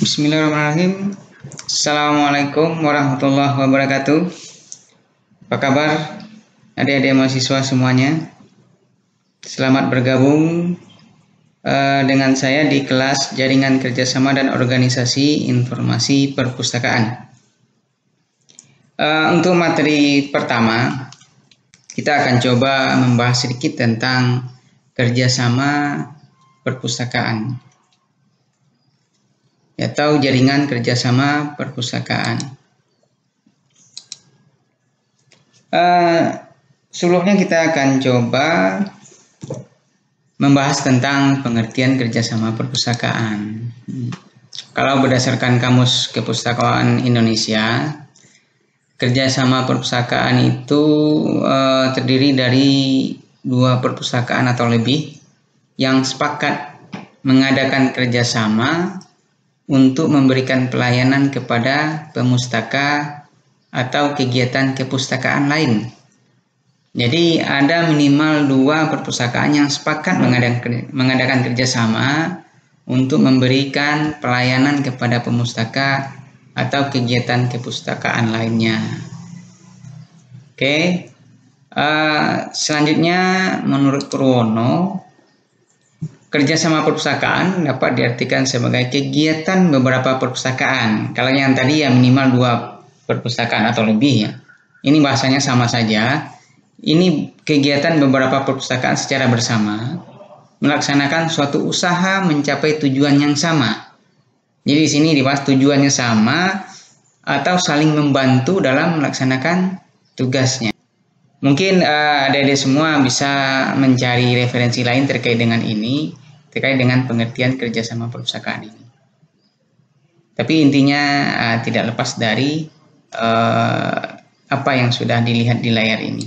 Bismillahirrahmanirrahim. Assalamualaikum warahmatullahi wabarakatuh. Apa kabar adik-adik mahasiswa semuanya? Selamat bergabung dengan saya di kelas Jaringan Kerjasama dan Organisasi Informasi Perpustakaan. Untuk materi pertama, kita akan coba membahas sedikit tentang kerjasama perpustakaan atau jaringan kerjasama perpustakaan. Sebelumnya kita akan coba membahas tentang pengertian kerjasama perpustakaan. Kalau berdasarkan Kamus Kepustakaan Indonesia, kerjasama perpustakaan itu terdiri dari dua perpustakaan atau lebih yang sepakat mengadakan kerjasama untuk memberikan pelayanan kepada pemustaka atau kegiatan kepustakaan lain. Jadi ada minimal dua perpustakaan yang sepakat mengadakan kerjasama untuk memberikan pelayanan kepada pemustaka atau kegiatan kepustakaan lainnya. Oke, selanjutnya menurut Purwono, kerjasama perpustakaan dapat diartikan sebagai kegiatan beberapa perpustakaan. Kalau yang tadi ya minimal dua perpustakaan atau lebih ya. Ini bahasanya sama saja. Ini kegiatan beberapa perpustakaan secara bersama melaksanakan suatu usaha mencapai tujuan yang sama. Jadi di sini dibahas tujuannya sama atau saling membantu dalam melaksanakan tugasnya. Mungkin adik-adik semua bisa mencari referensi lain terkait dengan ini, terkait dengan pengertian kerjasama perpustakaan ini. Tapi intinya tidak lepas dari apa yang sudah dilihat di layar ini.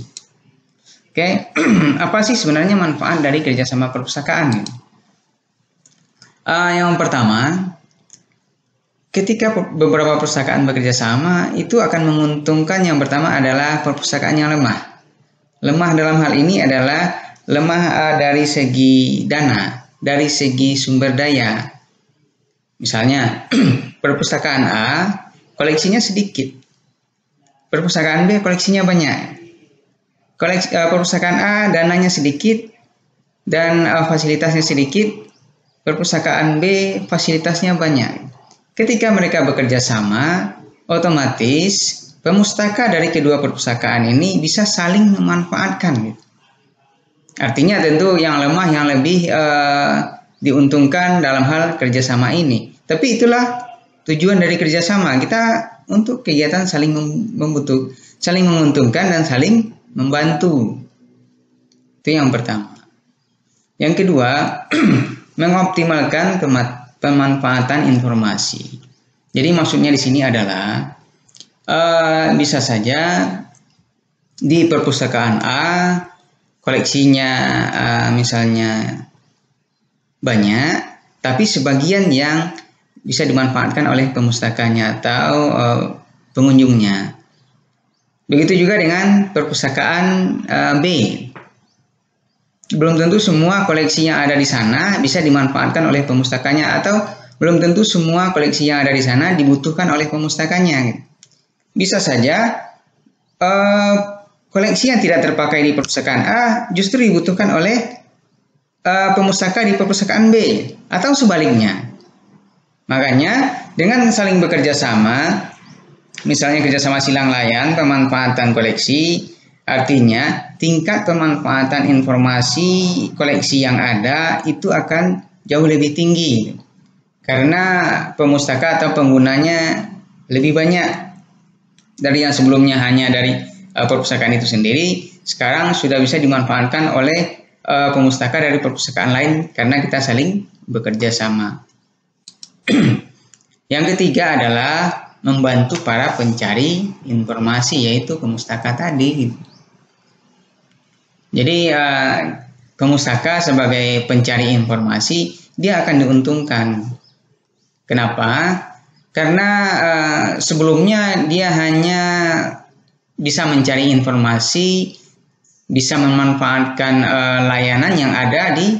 Oke, apa sih sebenarnya manfaat dari kerjasama perpustakaan? Yang pertama, ketika beberapa perpustakaan bekerja sama, itu akan menguntungkan. Yang pertama adalah perpustakaan yang lemah. Lemah dalam hal ini adalah lemah dari segi dana, dari segi sumber daya. Misalnya, perpustakaan A koleksinya sedikit, perpustakaan B koleksinya banyak. Perpustakaan A dananya sedikit dan fasilitasnya sedikit, perpustakaan B fasilitasnya banyak. Ketika mereka bekerja sama, otomatis pemustaka dari kedua perpustakaan ini bisa saling memanfaatkan. Artinya tentu yang lemah yang lebih diuntungkan dalam hal kerjasama ini. Tapi itulah tujuan dari kerjasama, kita untuk kegiatan saling menguntungkan dan saling membantu. Itu yang pertama. Yang kedua, mengoptimalkan pemanfaatan informasi. Jadi maksudnya di sini adalah bisa saja di perpustakaan A koleksinya misalnya banyak, tapi sebagian yang bisa dimanfaatkan oleh pemustakanya atau pengunjungnya. Begitu juga dengan perpustakaan B. Belum tentu semua koleksi yang ada di sana bisa dimanfaatkan oleh pemustakanya, atau belum tentu semua koleksi yang ada di sana dibutuhkan oleh pemustakanya. Bisa saja koleksi yang tidak terpakai di perpustakaan A justru dibutuhkan oleh pemustaka di perpustakaan B, atau sebaliknya. Makanya dengan saling bekerja sama, misalnya kerjasama silang layan pemanfaatan koleksi, artinya tingkat pemanfaatan informasi koleksi yang ada itu akan jauh lebih tinggi karena pemustaka atau penggunanya lebih banyak dari yang sebelumnya hanya dari perpustakaan itu sendiri. Sekarang sudah bisa dimanfaatkan oleh pemustaka dari perpustakaan lain karena kita saling bekerja sama. Yang ketiga adalah membantu para pencari informasi, yaitu pemustaka tadi. Jadi pemustaka sebagai pencari informasi dia akan diuntungkan. Kenapa? Karena sebelumnya dia hanya bisa mencari informasi, bisa memanfaatkan layanan yang ada di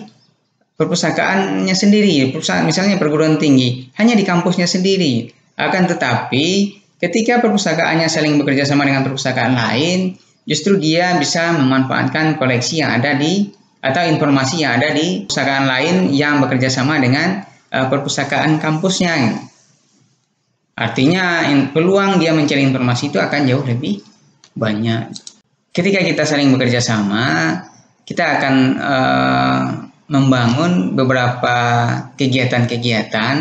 perpustakaannya sendiri, misalnya perguruan tinggi, hanya di kampusnya sendiri. Akan tetapi, ketika perpustakaannya saling bekerja sama dengan perpustakaan lain, justru dia bisa memanfaatkan koleksi yang ada di atau informasi yang ada di perpustakaan lain yang bekerja sama dengan perpustakaan kampusnya. Artinya peluang dia mencari informasi itu akan jauh lebih banyak. Ketika kita saling bekerja sama, kita akan membangun beberapa kegiatan-kegiatan,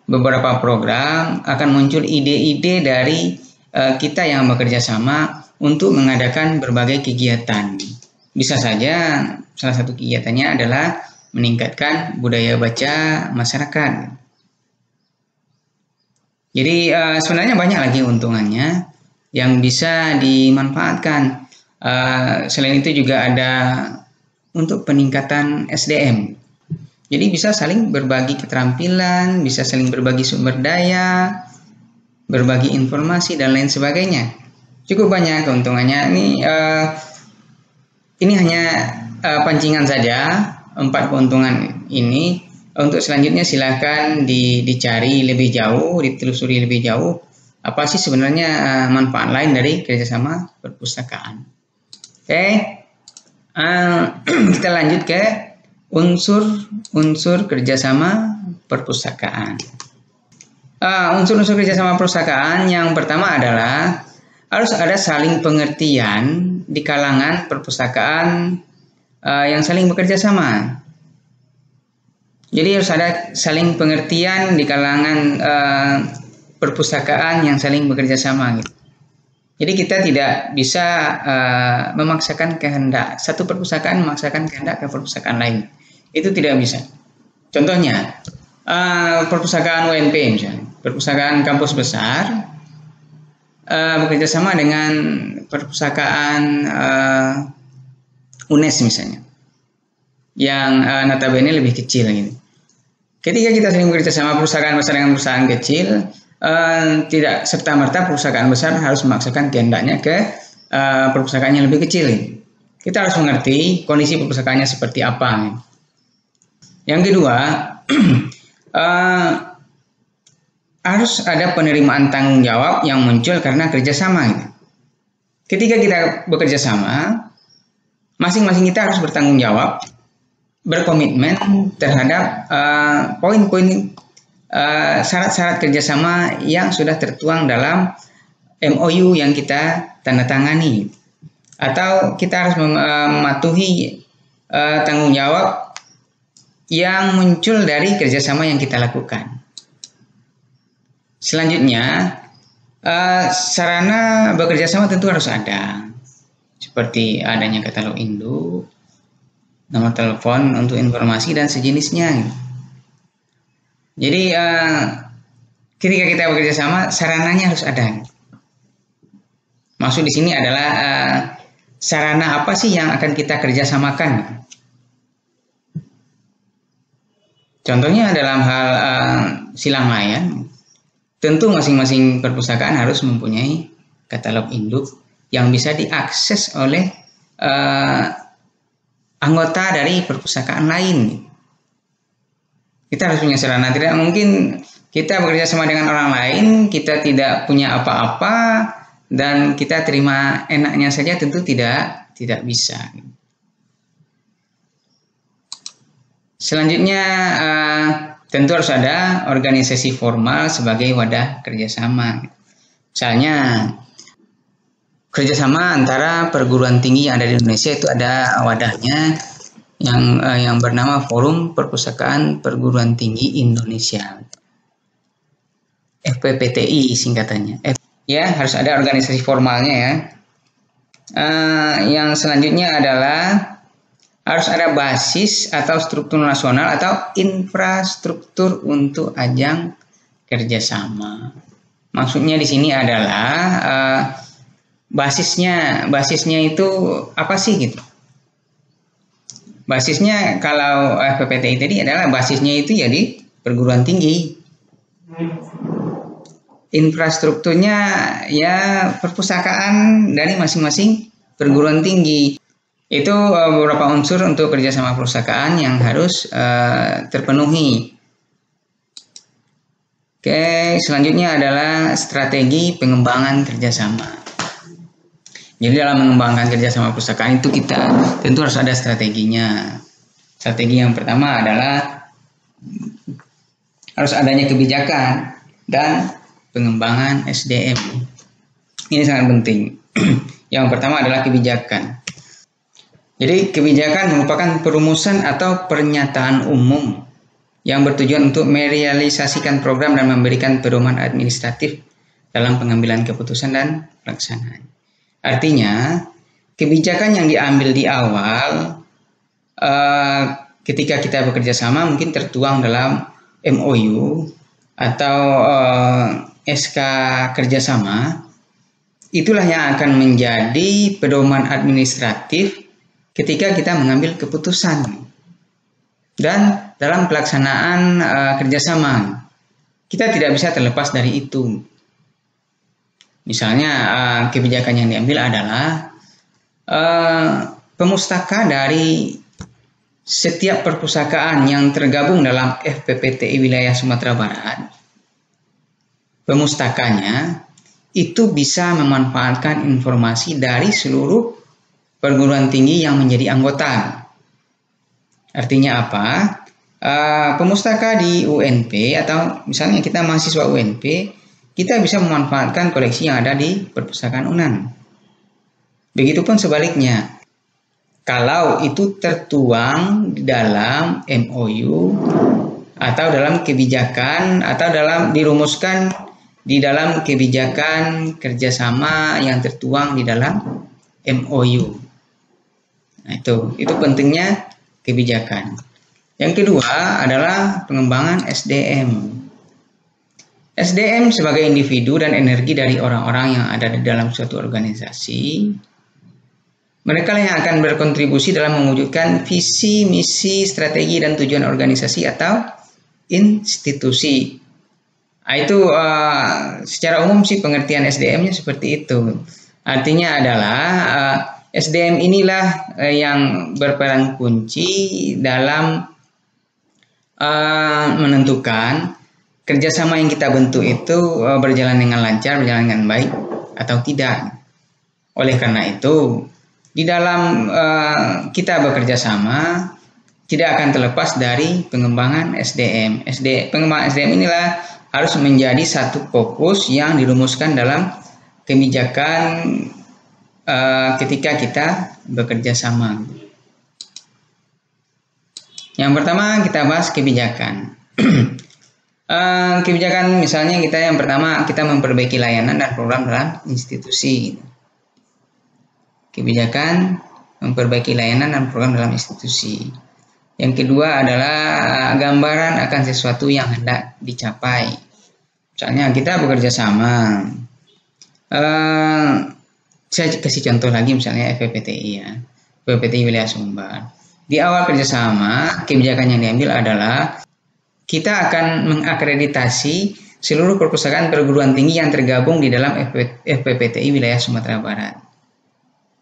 beberapa program, akan muncul ide-ide dari kita yang bekerja sama untuk mengadakan berbagai kegiatan. Bisa saja salah satu kegiatannya adalah meningkatkan budaya baca masyarakat. Jadi sebenarnya banyak lagi untungannya yang bisa dimanfaatkan. Selain itu juga ada untuk peningkatan SDM. Jadi bisa saling berbagi keterampilan, bisa saling berbagi sumber daya, berbagi informasi dan lain sebagainya. Cukup banyak keuntungannya. Ini hanya pancingan saja 4 keuntungan ini. Untuk selanjutnya silakan dicari lebih jauh, ditelusuri lebih jauh apa sih sebenarnya manfaat lain dari kerjasama perpustakaan. Oke, kita lanjut ke unsur kerjasama perpustakaan. Unsur-unsur kerjasama perpustakaan yang pertama adalah harus ada saling pengertian di kalangan perpustakaan yang saling bekerja sama. Jadi harus ada saling pengertian di kalangan perpustakaan yang saling bekerja sama. Gitu. Jadi kita tidak bisa memaksakan kehendak satu perpustakaan memaksakan kehendak ke perpustakaan lain. Itu tidak bisa. Contohnya perpustakaan UNP misalnya, perpustakaan kampus besar bekerja sama dengan perpustakaan UNES misalnya, yang notabene lebih kecil gitu. Ketika kita sering bekerja sama perusahaan besar dengan perusahaan kecil, tidak serta-merta perusahaan besar harus memaksakan kehendaknya ke perpustakaan yang lebih kecil. Kita harus mengerti kondisi perpustakaannya seperti apa. Yang kedua, harus ada penerimaan tanggung jawab yang muncul karena kerjasama. Ketika kita bekerja sama, masing-masing kita harus bertanggung jawab, berkomitmen terhadap poin-poin syarat-syarat kerjasama yang sudah tertuang dalam MOU yang kita tanda tangani, atau kita harus mematuhi tanggung jawab yang muncul dari kerjasama yang kita lakukan. Selanjutnya, sarana bekerja sama tentu harus ada, seperti adanya katalog induk, nomor telepon untuk informasi dan sejenisnya. Jadi ketika kita bekerja sama, sarananya harus ada. Maksud di sini adalah sarana apa sih yang akan kita kerjasamakan? Contohnya dalam hal silang layan, tentu masing-masing perpustakaan harus mempunyai katalog induk yang bisa diakses oleh anggota dari perpustakaan lain. Kita harus punya sarana. Tidak mungkin kita bekerja sama dengan orang lain, kita tidak punya apa-apa, dan kita terima enaknya saja, tentu tidak bisa. Selanjutnya, tentu harus ada organisasi formal sebagai wadah kerjasama. Misalnya, kerjasama antara perguruan tinggi yang ada di Indonesia itu ada wadahnya yang bernama Forum Perpustakaan Perguruan Tinggi Indonesia, FPPTI singkatannya. Ya, harus ada organisasi formalnya ya. Yang selanjutnya adalah harus ada basis atau struktur nasional atau infrastruktur untuk ajang kerjasama. Maksudnya di sini adalah basisnya itu apa sih gitu? Basisnya kalau FPPTI tadi adalah basisnya itu ya di perguruan tinggi. Infrastrukturnya ya perpustakaan dari masing-masing perguruan tinggi. Itu beberapa unsur untuk kerjasama perpustakaan yang harus terpenuhi. Oke, selanjutnya adalah strategi pengembangan kerjasama. Jadi dalam mengembangkan kerjasama perpustakaan itu kita tentu harus ada strateginya. Strategi yang pertama adalah harus adanya kebijakan dan pengembangan SDM. Ini sangat penting. Yang pertama adalah kebijakan. Jadi kebijakan merupakan perumusan atau pernyataan umum yang bertujuan untuk merealisasikan program dan memberikan pedoman administratif dalam pengambilan keputusan dan pelaksanaan. Artinya, kebijakan yang diambil di awal ketika kita bekerja sama mungkin tertuang dalam MOU atau SK kerjasama, itulah yang akan menjadi pedoman administratif ketika kita mengambil keputusan dan dalam pelaksanaan kerjasama. Kita tidak bisa terlepas dari itu. Misalnya kebijakan yang diambil adalah pemustaka dari setiap perpustakaan yang tergabung dalam FPPTI wilayah Sumatera Barat, pemustakanya itu bisa memanfaatkan informasi dari seluruh perguruan tinggi yang menjadi anggota. Artinya apa? Pemustaka di UNP atau misalnya kita mahasiswa UNP, kita bisa memanfaatkan koleksi yang ada di perpustakaan UNAN. Begitupun sebaliknya. Kalau itu tertuang di dalam MOU atau dalam kebijakan atau dirumuskan di dalam kebijakan kerjasama yang tertuang di dalam MOU. Nah, itu pentingnya kebijakan. Yang kedua adalah pengembangan SDM. SDM sebagai individu dan energi dari orang-orang yang ada di dalam suatu organisasi. Mereka yang akan berkontribusi dalam mewujudkan visi, misi, strategi, dan tujuan organisasi atau institusi. Nah, itu secara umum sih pengertian SDM-nya seperti itu. Artinya adalah SDM inilah yang berperan kunci dalam menentukan kerjasama yang kita bentuk itu berjalan dengan lancar, berjalan dengan baik atau tidak. Oleh karena itu, di dalam kita bekerja sama tidak akan terlepas dari pengembangan SDM. Pengembangan SDM inilah harus menjadi satu fokus yang dirumuskan dalam kebijakan ketika kita bekerja sama. Yang pertama kita bahas kebijakan. Kebijakan misalnya yang pertama kita memperbaiki layanan dan program dalam institusi. Kebijakan memperbaiki layanan dan program dalam institusi. Yang kedua adalah gambaran akan sesuatu yang hendak dicapai. Misalnya kita bekerja sama. Saya kasih contoh lagi misalnya FPPTI ya. FPPTI wilayah Sumbar. Di awal kerjasama, kebijakan yang diambil adalah kita akan mengakreditasi seluruh perpustakaan perguruan tinggi yang tergabung di dalam FPPTI wilayah Sumatera Barat.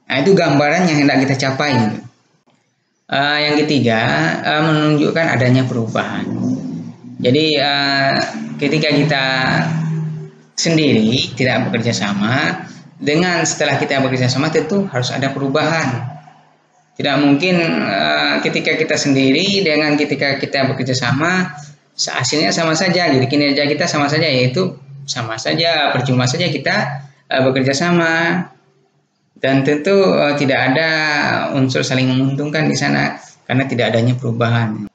Nah, itu gambaran yang hendak kita capai. Yang ketiga, menunjukkan adanya perubahan. Jadi, ketika kita sendiri tidak bekerja sama, dengan setelah kita bekerja sama tentu harus ada perubahan. Tidak mungkin ketika kita sendiri dengan ketika kita bekerja sama, hasilnya sama saja. Jadi kinerja kita sama saja, yaitu sama saja, percuma saja kita bekerja sama. Dan tentu tidak ada unsur saling menguntungkan di sana karena tidak adanya perubahan.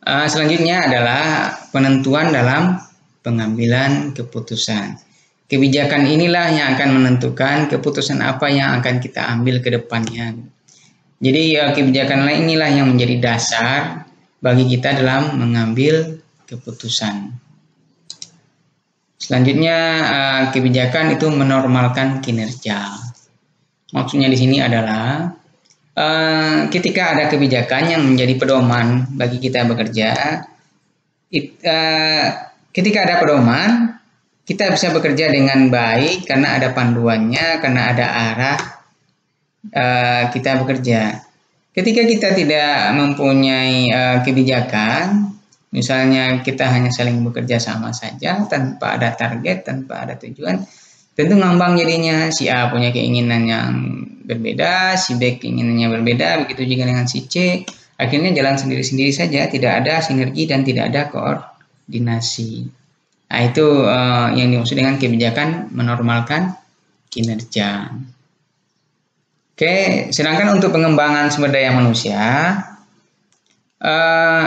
Selanjutnya adalah penentuan dalam pengambilan keputusan. Kebijakan inilah yang akan menentukan keputusan apa yang akan kita ambil ke depannya. Jadi kebijakan inilah yang menjadi dasar bagi kita dalam mengambil keputusan. Selanjutnya kebijakan itu menormalkan kinerja. Maksudnya di sini adalah ketika ada kebijakan yang menjadi pedoman bagi kita bekerja, ketika ada pedoman, kita bisa bekerja dengan baik karena ada panduannya, karena ada arah kita bekerja. Ketika kita tidak mempunyai kebijakan, misalnya kita hanya saling bekerja sama saja tanpa ada target, tanpa ada tujuan, tentu ngambang jadinya. Si A punya keinginan yang berbeda, si B keinginannya berbeda, begitu juga dengan si C. Akhirnya jalan sendiri-sendiri saja, tidak ada sinergi dan tidak ada koordinasi. Nah, itu yang dimaksud dengan kebijakan menormalkan kinerja. Oke, sedangkan untuk pengembangan sumber daya manusia,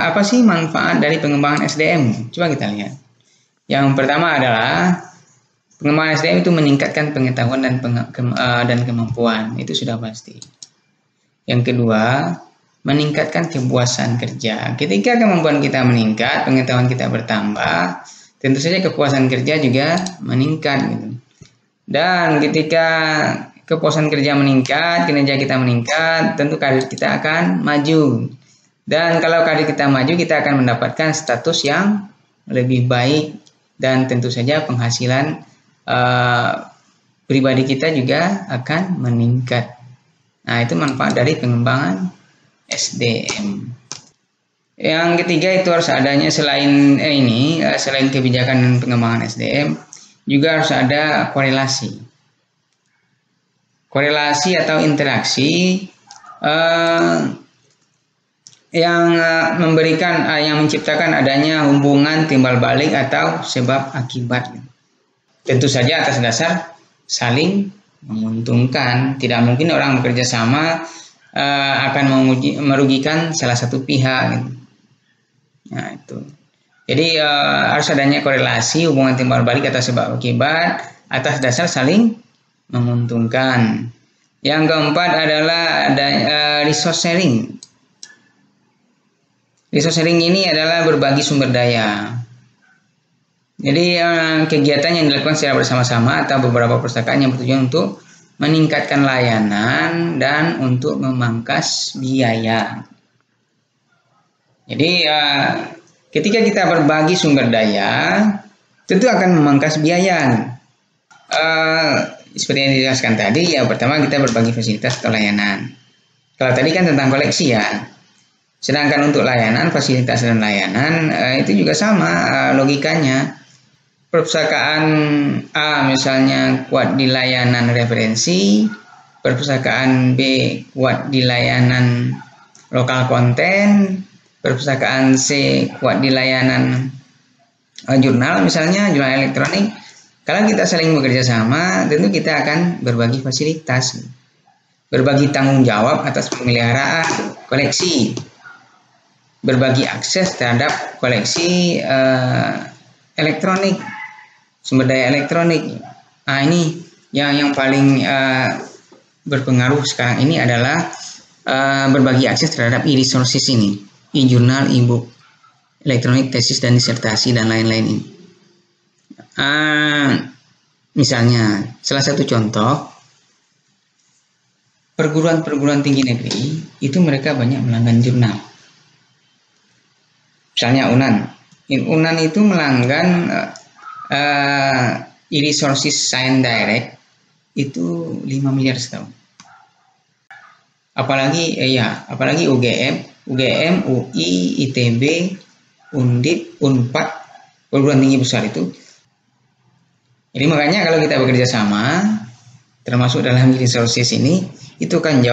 apa sih manfaat dari pengembangan SDM? Coba kita lihat. Yang pertama adalah pengembangan SDM itu meningkatkan pengetahuan dan kemampuan, itu sudah pasti. Yang kedua, meningkatkan kepuasan kerja. Ketika kemampuan kita meningkat, pengetahuan kita bertambah, tentu saja kepuasan kerja juga meningkat gitu. Dan ketika kepuasan kerja meningkat, kinerja kita meningkat, tentu karir kita akan maju. Dan kalau karir kita maju, kita akan mendapatkan status yang lebih baik dan tentu saja penghasilan pribadi kita juga akan meningkat. Nah, itu manfaat dari pengembangan SDM. Yang ketiga itu harus adanya selain kebijakan dan pengembangan SDM, juga harus ada korelasi. Korelasi atau interaksi yang menciptakan adanya hubungan timbal balik atau sebab akibat. Tentu saja atas dasar saling menguntungkan. Tidak mungkin orang bekerja sama akan merugikan salah satu pihak. Gitu. Nah, itu. Jadi harus adanya korelasi hubungan timbal balik atau sebab akibat atas dasar saling menguntungkan. Yang keempat adalah ada resource sharing. Resource sharing ini adalah berbagi sumber daya. Jadi kegiatan yang dilakukan secara bersama-sama atau beberapa perpustakaan yang bertujuan untuk meningkatkan layanan dan untuk memangkas biaya. Jadi ketika kita berbagi sumber daya, tentu akan memangkas biaya. Seperti yang dijelaskan tadi, yang pertama kita berbagi fasilitas atau layanan. Kalau tadi kan tentang koleksi ya. Sedangkan untuk layanan, fasilitas dan layanan itu juga sama logikanya. Perpustakaan A misalnya kuat di layanan referensi, perpustakaan B kuat di layanan lokal konten, perpustakaan C kuat di layanan jurnal misalnya, jurnal elektronik. Kalau kita saling bekerja sama, tentu kita akan berbagi fasilitas, berbagi tanggung jawab atas pemeliharaan koleksi, berbagi akses terhadap koleksi elektronik, sumber daya elektronik. Nah, ini yang paling berpengaruh sekarang ini adalah berbagi akses terhadap e-resources ini, e-jurnal, e-book, elektronik, tesis dan disertasi dan lain-lain ini. Misalnya, salah satu contoh, perguruan tinggi negeri itu mereka banyak melanggan jurnal. Misalnya UNAN itu melanggan e-resources Science Direct itu 5 miliar setahun. Apalagi UGM, UI, ITB, Undip, Unpad, perguruan tinggi besar itu. Jadi makanya kalau kita bekerja sama, termasuk dalam resources ini, itu akan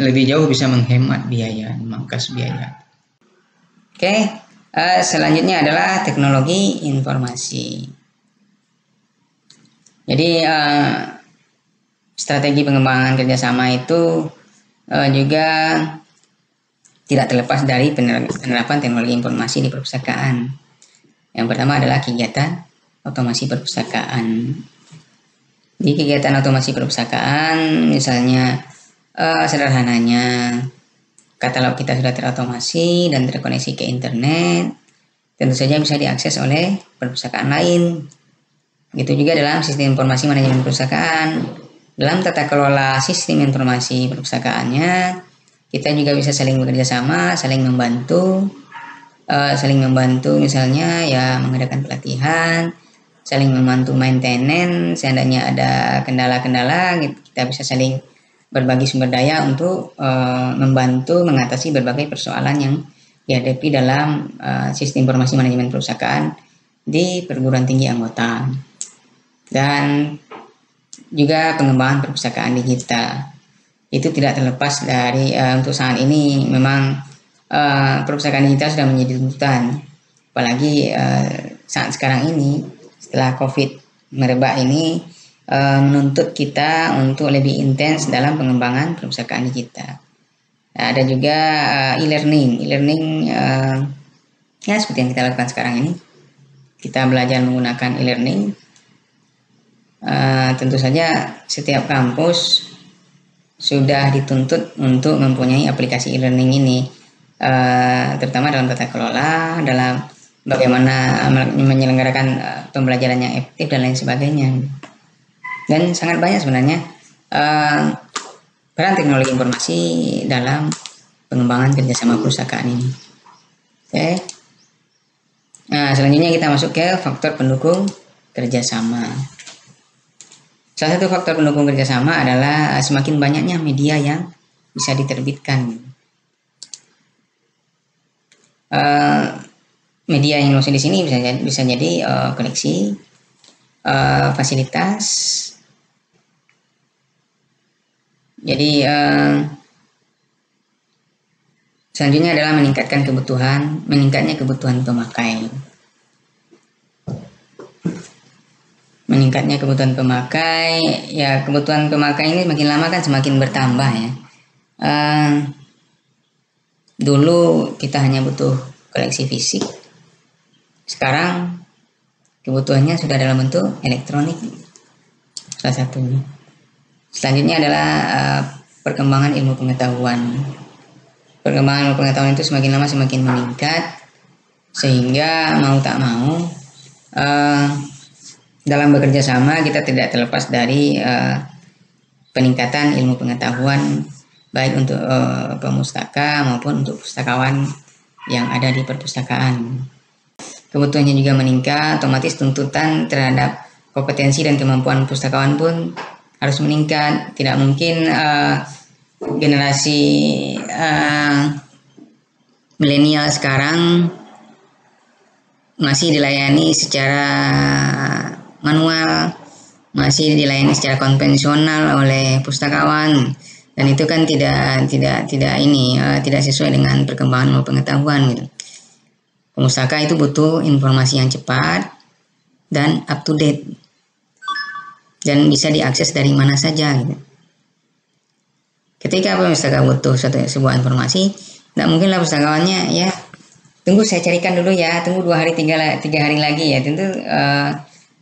lebih jauh bisa menghemat biaya, memangkas biaya. Oke, selanjutnya adalah teknologi informasi. Jadi strategi pengembangan kerjasama itu juga tidak terlepas dari penerapan teknologi informasi di perpustakaan. Yang pertama adalah kegiatan otomasi perpustakaan. Di kegiatan otomasi perpustakaan, misalnya sederhananya, katalog kita sudah terotomasi dan terkoneksi ke internet, tentu saja bisa diakses oleh perpustakaan lain. Begitu juga dalam sistem informasi manajemen perpustakaan. Dalam tata kelola sistem informasi perpustakaannya, kita juga bisa saling bekerja sama, saling membantu misalnya ya mengadakan pelatihan, saling membantu maintenance, seandainya ada kendala-kendala kita bisa saling berbagi sumber daya untuk membantu mengatasi berbagai persoalan yang dihadapi dalam sistem informasi manajemen perpustakaan di perguruan tinggi anggota, dan juga pengembangan perpustakaan digital. Itu tidak terlepas dari untuk saat ini memang perpustakaan digital sudah menjadi tuntutan, apalagi saat sekarang ini setelah COVID merebak ini menuntut kita untuk lebih intens dalam pengembangan perpustakaan digital. Nah, ada juga e-learning ya seperti yang kita lakukan sekarang ini. Kita belajar menggunakan e-learning. Tentu saja setiap kampus sudah dituntut untuk mempunyai aplikasi e-learning ini, terutama dalam tata kelola, dalam bagaimana menyelenggarakan pembelajaran yang efektif dan lain sebagainya. Dan sangat banyak sebenarnya peran teknologi informasi dalam pengembangan kerjasama perpustakaan ini. Oke. Nah, selanjutnya kita masuk ke faktor pendukung kerjasama. Salah satu faktor pendukung kerjasama adalah semakin banyaknya media yang bisa diterbitkan. Media yang maksud di sini bisa jadi koleksi, fasilitas. Jadi selanjutnya adalah meningkatnya kebutuhan pemakai. Meningkatnya kebutuhan pemakai, ya kebutuhan pemakai ini makin lama kan semakin bertambah ya. Dulu kita hanya butuh koleksi fisik, sekarang kebutuhannya sudah dalam bentuk elektronik, salah satunya. Selanjutnya adalah perkembangan ilmu pengetahuan. Perkembangan ilmu pengetahuan itu semakin lama semakin meningkat, sehingga mau tak mau dalam bekerja sama kita tidak terlepas dari peningkatan ilmu pengetahuan baik untuk pemustaka maupun untuk pustakawan yang ada di perpustakaan. Kebutuhannya juga meningkat, otomatis tuntutan terhadap kompetensi dan kemampuan pustakawan pun harus meningkat. Tidak mungkin generasi milenial sekarang masih dilayani secara manual, masih dilayani secara konvensional oleh pustakawan, dan itu kan tidak sesuai dengan perkembangan ilmu pengetahuan gitu. Pemustaka itu butuh informasi yang cepat dan up to date dan bisa diakses dari mana saja gitu. Ketika pemustaka butuh sebuah informasi, tidak mungkinlah pustakawannya ya tunggu saya carikan dulu ya, tunggu 2 hari 3 hari lagi ya. Tentu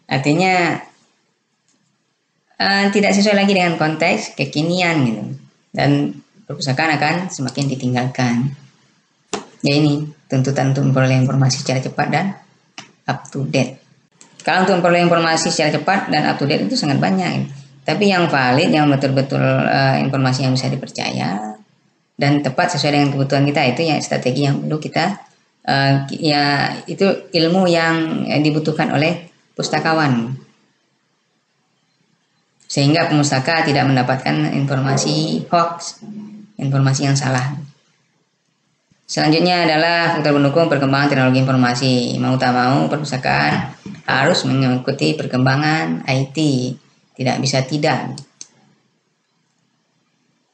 artinya tidak sesuai lagi dengan konteks kekinian gitu, dan perpustakaan akan semakin ditinggalkan. Ya ini tuntutan untuk memperoleh informasi secara cepat dan up to date. Kalau untuk memperoleh informasi secara cepat dan up to date itu sangat banyak, tapi yang valid, yang betul-betul informasi yang bisa dipercaya dan tepat sesuai dengan kebutuhan kita, itu ya strategi yang perlu kita ya itu ilmu yang dibutuhkan oleh pustakawan, sehingga pemustaka tidak mendapatkan informasi hoax, informasi yang salah. Selanjutnya adalah faktor pendukung perkembangan teknologi informasi. Mau tak mau perpustakaan harus mengikuti perkembangan IT, tidak bisa tidak.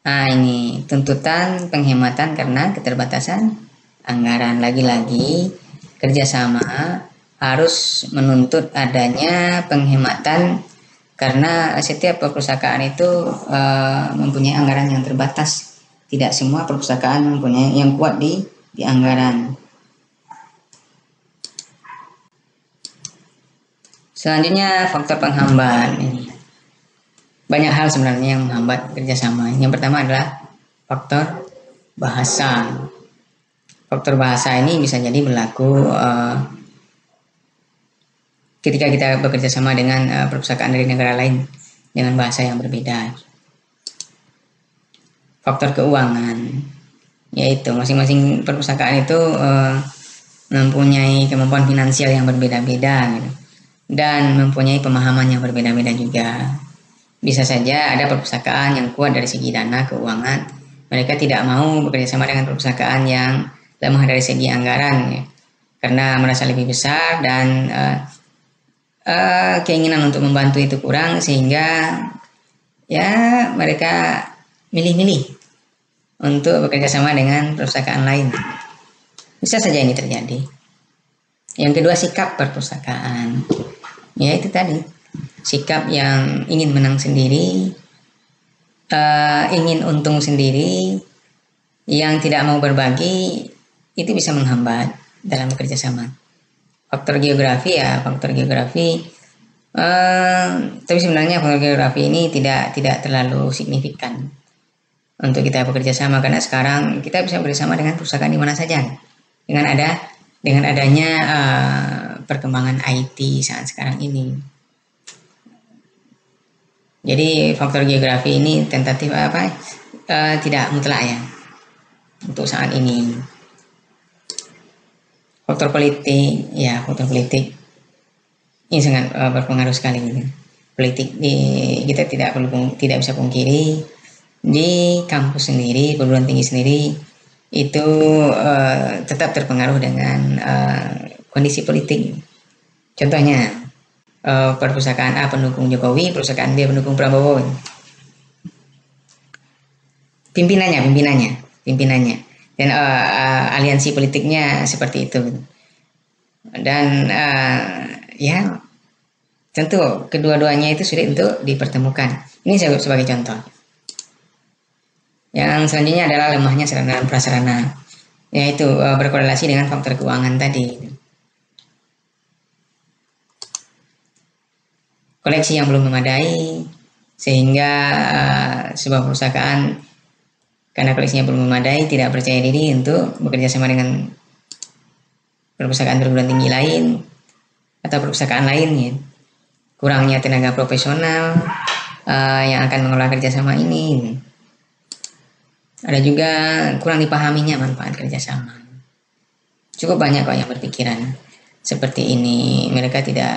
Nah, ini tuntutan penghematan karena keterbatasan anggaran. Lagi-lagi kerjasama harus menuntut adanya penghematan karena setiap perpustakaan itu mempunyai anggaran yang terbatas. Tidak semua perpustakaan mempunyai yang kuat di anggaran. Selanjutnya faktor penghambat. Banyak hal sebenarnya yang menghambat kerjasama. Yang pertama adalah faktor bahasa. Faktor bahasa ini bisa jadi berlaku ketika kita bekerja sama dengan perpustakaan dari negara lain dengan bahasa yang berbeda. Faktor keuangan, yaitu masing-masing perpustakaan itu mempunyai kemampuan finansial yang berbeda-beda gitu, dan mempunyai pemahaman yang berbeda-beda juga. bisa saja ada perpustakaan yang kuat dari segi dana keuangan, mereka tidak mau bekerja sama dengan perpustakaan yang lemah dari segi anggaran, ya, karena merasa lebih besar dan keinginan untuk membantu itu kurang, sehingga ya mereka milih-milih untuk bekerja sama dengan perpustakaan lain. Bisa saja ini terjadi. Yang kedua, sikap perpustakaan, ya itu tadi, sikap yang ingin menang sendiri, ingin untung sendiri, yang tidak mau berbagi, itu bisa menghambat dalam bekerja sama. Faktor geografi, tapi sebenarnya faktor geografi ini tidak terlalu signifikan untuk kita bekerja sama, karena sekarang kita bisa bekerjasama dengan perpustakaan di mana saja dengan adanya perkembangan IT saat sekarang ini. Jadi faktor geografi ini tentatif tidak mutlak ya untuk saat ini. Faktor politik ini sangat berpengaruh sekali. Politik kita tidak bisa pungkiri, di kampus sendiri, perguruan tinggi sendiri itu tetap terpengaruh dengan kondisi politik. Contohnya perpustakaan A pendukung Jokowi, perpustakaan B pendukung Prabowo. Pimpinannya dan aliansi politiknya seperti itu. Dan ya tentu kedua-duanya itu sulit untuk dipertemukan. Ini saya sebagai contoh. Yang selanjutnya adalah lemahnya sarana dan prasarana, yaitu berkorelasi dengan faktor keuangan tadi. Koleksi yang belum memadai, sehingga sebuah perusahaan karena koleksinya belum memadai tidak percaya diri untuk bekerja sama dengan perpustakaan perguruan tinggi lain atau perpustakaan lainnya. Kurangnya tenaga profesional yang akan mengelola kerjasama ini. Ada juga kurang dipahaminya manfaat kerjasama. Cukup banyak kok yang berpikiran seperti ini. Mereka tidak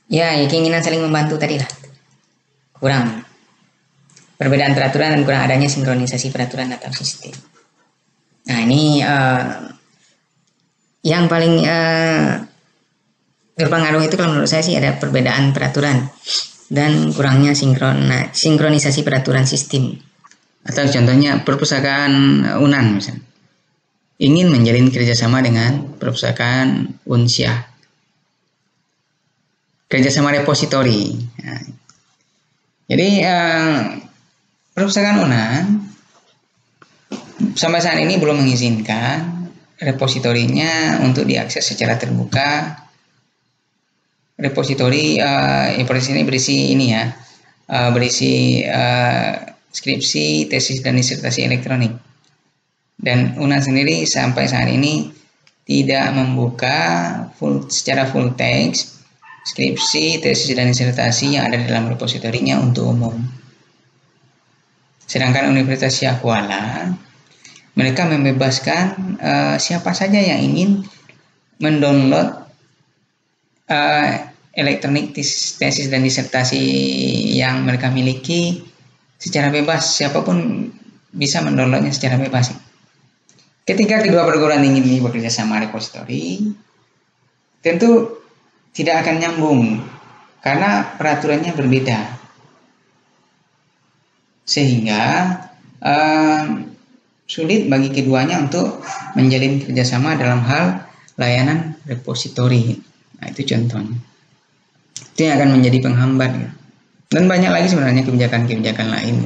keinginan saling membantu tadi lah. Kurang perbedaan peraturan dan kurang adanya sinkronisasi peraturan atau sistem. Nah ini yang paling berpengaruh itu kalau menurut saya sih ada perbedaan peraturan dan kurangnya sinkronisasi peraturan sistem. Atau contohnya perpustakaan UNAN misalnya ingin menjalin kerjasama dengan perpustakaan Unsyah, kerjasama repositori. Nah, jadi perpustakaan UNAN sampai saat ini belum mengizinkan repositorinya untuk diakses secara terbuka. Repositori ini berisi skripsi, tesis, dan disertasi elektronik. Dan UNAN sendiri sampai saat ini tidak membuka secara full text skripsi, tesis, dan disertasi yang ada di dalam repositorinya untuk umum. Sedangkan Universitas Syahkuala, mereka membebaskan siapa saja yang ingin mendownload elektronik tesis dan disertasi yang mereka miliki secara bebas. Siapapun bisa mendownloadnya secara bebas. Ketika kedua perguruan tinggi ini bekerja sama repositori, tentu tidak akan nyambung karena peraturannya berbeda, sehingga sulit bagi keduanya untuk menjalin kerjasama dalam hal layanan repositori. Nah itu contohnya. Itu yang akan menjadi penghambat. Dan banyak lagi sebenarnya kebijakan-kebijakan lain.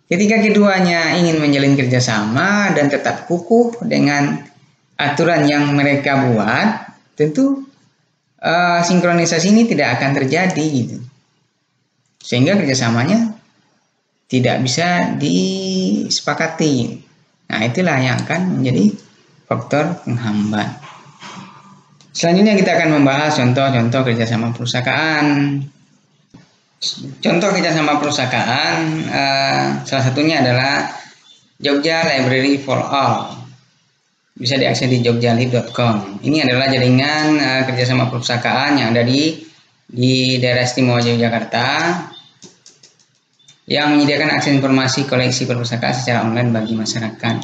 Ketika keduanya ingin menjalin kerjasama dan tetap kukuh dengan aturan yang mereka buat, tentu sinkronisasi ini tidak akan terjadi gitu. Sehingga kerjasamanya tidak bisa disepakati. Nah itulah yang akan menjadi faktor penghambat. Selanjutnya kita akan membahas contoh-contoh kerjasama perpustakaan. Contoh kerjasama perpustakaan salah satunya adalah Jogja Library for All. Bisa diakses di jogjalib.com. Ini adalah jaringan kerjasama perpustakaan yang ada di daerah istimewa Yogyakarta. yang menyediakan akses informasi koleksi perpustakaan secara online bagi masyarakat.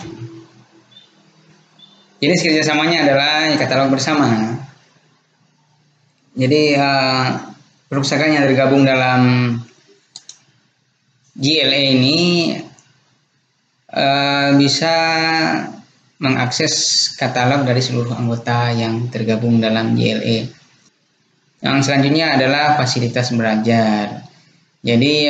Jenis kerjasamanya adalah katalog bersama. Jadi perpustakaan yang tergabung dalam GLA ini bisa mengakses katalog dari seluruh anggota yang tergabung dalam GLA. Yang selanjutnya adalah fasilitas belajar. Jadi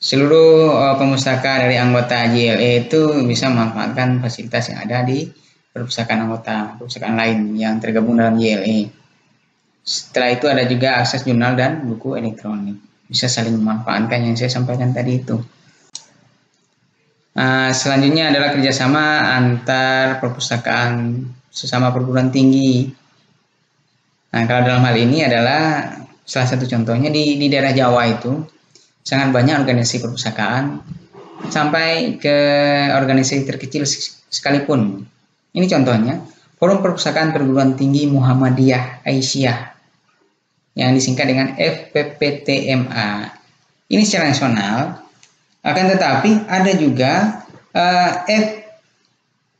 seluruh pemustaka dari anggota GLA itu bisa memanfaatkan fasilitas yang ada di perpustakaan anggota perpustakaan lain yang tergabung dalam GLA. Setelah itu ada juga akses jurnal dan buku elektronik. Bisa saling memanfaatkan yang saya sampaikan tadi itu. Selanjutnya adalah kerjasama antar perpustakaan sesama perguruan tinggi. Nah, kalau dalam hal ini adalah salah satu contohnya di daerah Jawa itu sangat banyak organisasi perpustakaan sampai ke organisasi terkecil sekalipun. Ini contohnya Forum Perpustakaan Perguruan Tinggi Muhammadiyah Aisyah yang disingkat dengan FPPTMA. Ini secara nasional, akan tetapi ada juga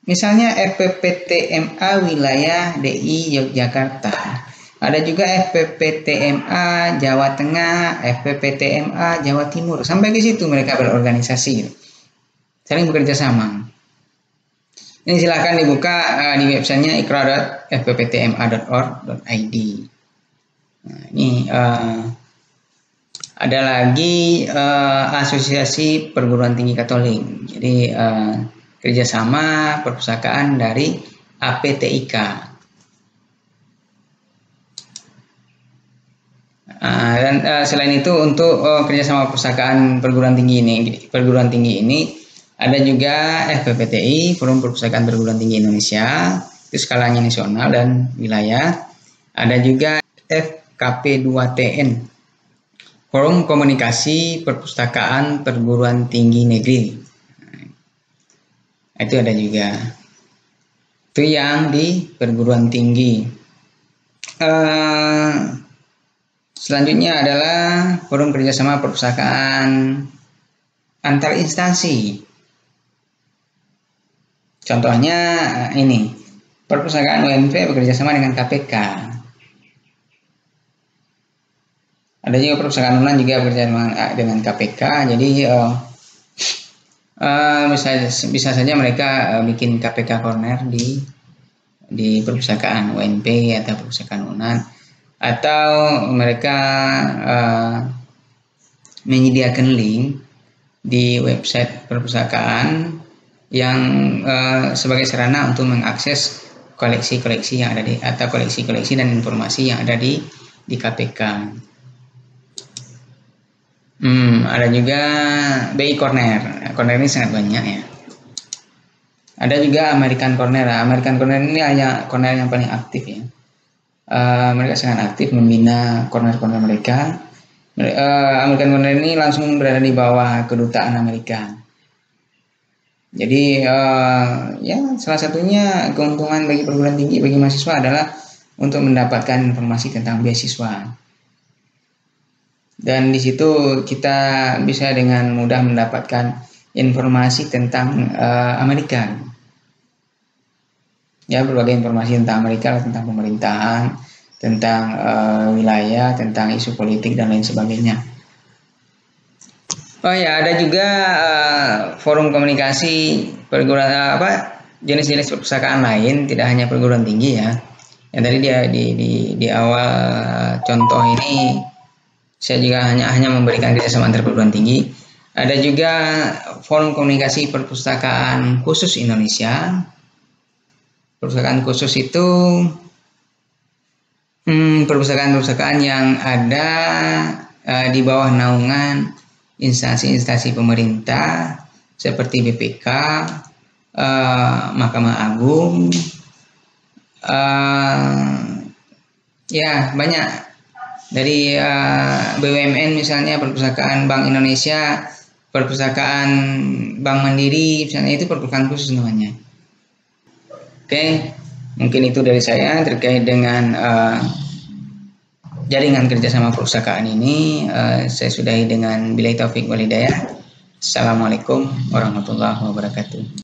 misalnya FPPTMA wilayah DI Yogyakarta. Ada juga FPPTMA Jawa Tengah, FPPTMA Jawa Timur. Sampai ke situ mereka berorganisasi, saling bekerja sama. Ini silahkan dibuka di websitenya ikra.fpptma.org.id. Nah, ini ada lagi Asosiasi Perguruan Tinggi Katolik. Jadi kerjasama perpustakaan dari APTIK. Dan selain itu untuk kerjasama perpustakaan perguruan tinggi ini ada juga FPPTI, Forum Perpustakaan Perguruan Tinggi Indonesia, itu skalanya nasional dan wilayah. Ada juga FKP2TN, Forum Komunikasi Perpustakaan Perguruan Tinggi Negeri. Itu ada juga. Itu yang di perguruan tinggi. Selanjutnya adalah forum kerjasama perpustakaan antar instansi. Contohnya ini, perpustakaan UNP bekerjasama dengan KPK. Ada juga perpustakaan UNAN juga bekerjasama dengan KPK. Jadi bisa saja mereka bikin KPK corner di perpustakaan UNP atau perpustakaan UNAN. Atau mereka menyediakan link di website perpustakaan yang sebagai sarana untuk mengakses koleksi-koleksi yang ada atau koleksi-koleksi dan informasi yang ada di KPK. Ada juga BI Corner. Corner ini sangat banyak ya. Ada juga American Corner. American Corner ini hanya corner yang paling aktif ya. Mereka sangat aktif membina corner-corner mereka. American Corner ini langsung berada di bawah kedutaan Amerika. Jadi ya salah satunya keuntungan bagi perguruan tinggi, bagi mahasiswa adalah untuk mendapatkan informasi tentang beasiswa. Dan di situ kita bisa dengan mudah mendapatkan informasi tentang Amerika. Ya, berbagai informasi tentang Amerika, tentang pemerintahan, tentang wilayah, tentang isu politik dan lain sebagainya. Oh ya, ada juga forum komunikasi perguruan jenis-jenis perpustakaan lain, tidak hanya perguruan tinggi ya. Yang tadi dia di awal contoh ini saya juga hanya memberikan kerjasama antar perguruan tinggi. Ada juga forum komunikasi perpustakaan khusus Indonesia. Perpustakaan khusus itu perpustakaan-perpustakaan yang ada di bawah naungan instansi-instansi pemerintah seperti BPK, Mahkamah Agung, ya banyak dari BUMN misalnya, perpustakaan Bank Indonesia, perpustakaan Bank Mandiri misalnya, itu perpustakaan khusus namanya. Oke, mungkin itu dari saya terkait dengan jaringan kerjasama perpustakaan ini saya sudahi dengan billahi taufik wal hidayah. Assalamualaikum warahmatullahi wabarakatuh.